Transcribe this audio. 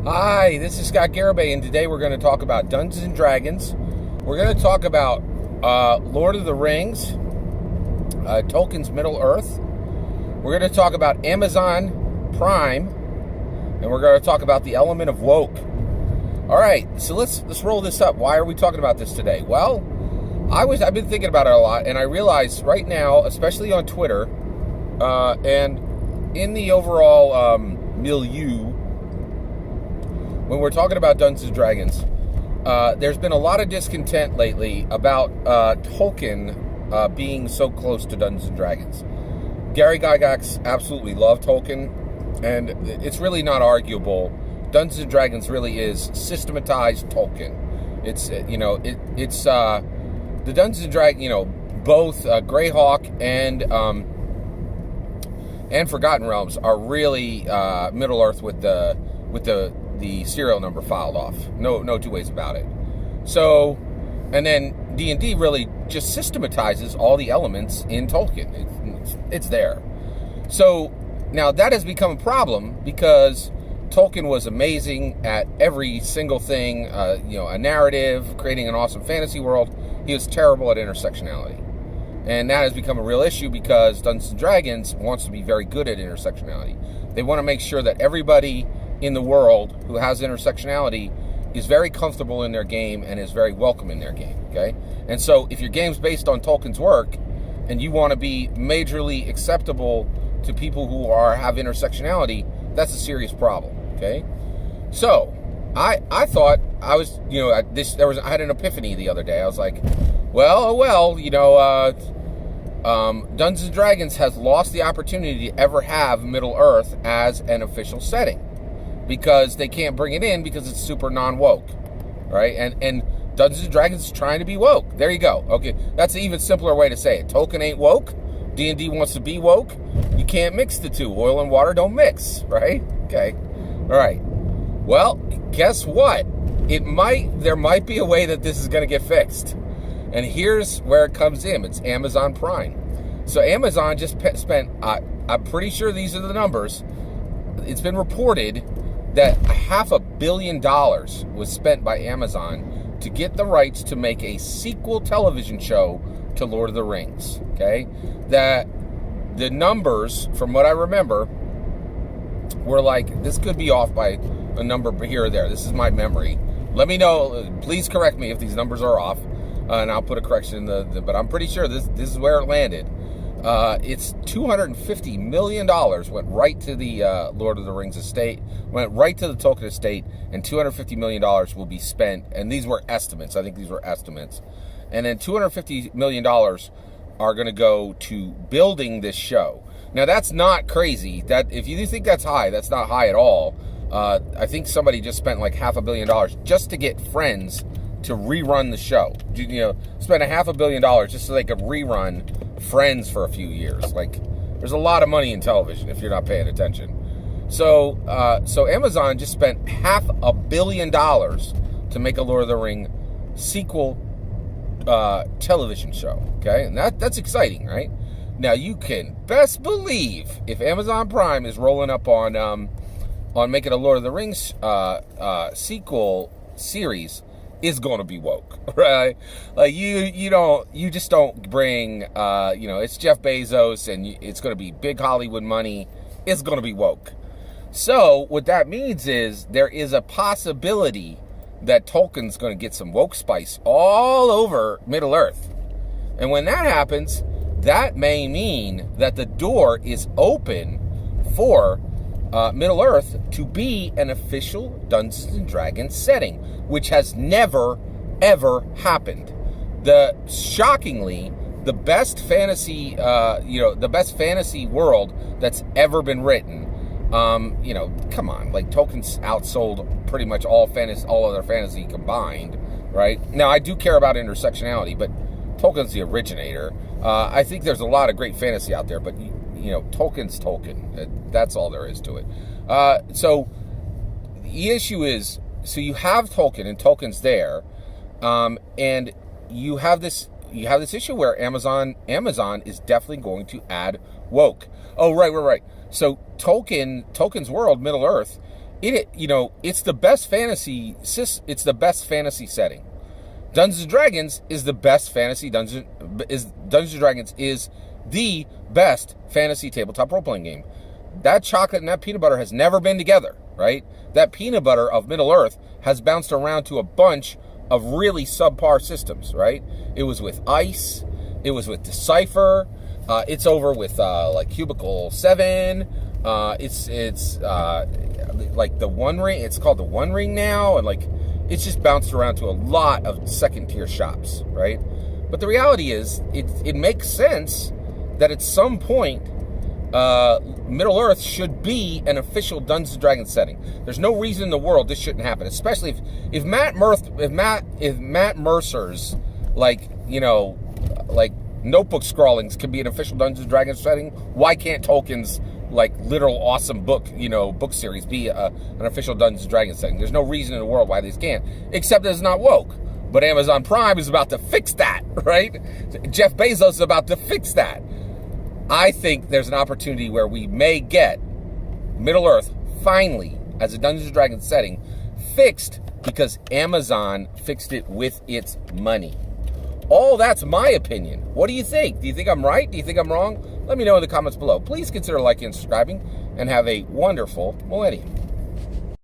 Hi, this is Scott Garibay, and today we're going to talk about Dungeons and Dragons. We're going to talk about Lord of the Rings, Tolkien's Middle-earth. We're going to talk about Amazon Prime, and we're going to talk about the element of woke. All right, so let's roll this up. Why are we talking about this today? Well, I've been thinking about it a lot, and I realize right now, especially on Twitter, and in the overall milieu, when we're talking about Dungeons and Dragons, there's been a lot of discontent lately about Tolkien being so close to Dungeons and Dragons. Gary Gygax absolutely loved Tolkien, and it's really not arguable. Dungeons and Dragons really is systematized Tolkien. It's it's the Dungeons and Dragons, both Greyhawk and Forgotten Realms are really Middle Earth with the serial number filed off. No two ways about it. So, and then D&D really just systematizes all the elements in Tolkien. It's there. So now that has become a problem because Tolkien was amazing at every single thing. A narrative, creating an awesome fantasy world. He was terrible at intersectionality. And that has become a real issue because Dungeons and Dragons wants to be very good at intersectionality. They want to make sure that everybody in the world who has intersectionality is very comfortable in their game and is very welcome in their game, okay? And so if your game's based on Tolkien's work and you want to be majorly acceptable to people who have intersectionality, that's a serious problem, okay? So I thought I was, I had an epiphany the other day. I was like, Dungeons and Dragons has lost the opportunity to ever have Middle Earth as an official setting because they can't bring it in because it's super non-woke, right? And Dungeons and Dragons is trying to be woke. There you go. Okay, that's an even simpler way to say it. Tolkien ain't woke. D&D wants to be woke. You can't mix the two. Oil and water don't mix, right? Okay. All right. Well, guess what? There might be a way that this is going to get fixed. And here's where it comes in. It's Amazon Prime. So Amazon just spent, I'm pretty sure these are the numbers. It's been reported that $500 million was spent by Amazon to get the rights to make a sequel television show to Lord of the Rings. Okay? That the numbers, from what I remember, were like, this could be off by a number here or there. This is my memory. Let me know. Please correct me if these numbers are off. And I'll put a correction in but I'm pretty sure this is where it landed. It's $250 million went right to the Lord of the Rings estate, went right to the Tolkien estate, and $250 million will be spent. And these were estimates. I think these were estimates. And then $250 million are going to go to building this show. Now, that's not crazy. That if you think that's high, that's not high at all. I think somebody just spent like $500 million just to get Friends to rerun the show. Spend $500 million just so they could rerun Friends for a few years. Like, there's a lot of money in television if you're not paying attention. So Amazon just spent $500 million to make a Lord of the Ring sequel television show. Okay, and that's exciting, right? Now you can best believe if Amazon Prime is rolling up on making a Lord of the Rings sequel series, is going to be woke, right? Like you just don't bring, it's Jeff Bezos and it's going to be big Hollywood money. It's going to be woke. So what that means is there is a possibility that Tolkien's going to get some woke spice all over Middle Earth. And when that happens, that may mean that the door is open for Middle Earth to be an official Dungeons and Dragons setting, which has never, ever happened. Shockingly, the best fantasy, the best fantasy world that's ever been written. Come on, like Tolkien's outsold pretty much all other fantasy combined, right? Now, I do care about intersectionality, but Tolkien's the originator. I think there's a lot of great fantasy out there, but Tolkien's Tolkien. That's all there is to it. So the issue is, so you have Tolkien, and Tolkien's there, and you have this issue where Amazon is definitely going to add woke. Oh, right. So Tolkien's world, Middle Earth, it's the best fantasy. It's the best fantasy setting. Dungeons and Dragons is the best fantasy Dungeons and Dragons is the best fantasy tabletop role-playing game. That chocolate and that peanut butter has never been together, right? That peanut butter of Middle-earth has bounced around to a bunch of really subpar systems, right? It was with Ice, it was with Decipher, it's over with like Cubicle 7, it's like the One Ring, it's called the One Ring now, and like it's just bounced around to a lot of second-tier shops, right? But the reality is, it makes sense that at some point, Middle-earth should be an official Dungeons and Dragons setting. There's no reason in the world this shouldn't happen, especially if Matt Mercer's like notebook scrawlings can be an official Dungeons and Dragons setting. Why can't Tolkien's like literal awesome book series be an official Dungeons and Dragons setting? There's no reason in the world why these can't, except that it's not woke. But Amazon Prime is about to fix that, right? Jeff Bezos is about to fix that. I think there's an opportunity where we may get Middle-earth finally as a Dungeons & Dragons setting fixed because Amazon fixed it with its money. All that's my opinion. What do you think? Do you think I'm right? Do you think I'm wrong? Let me know in the comments below. Please consider liking and subscribing, and have a wonderful millennium.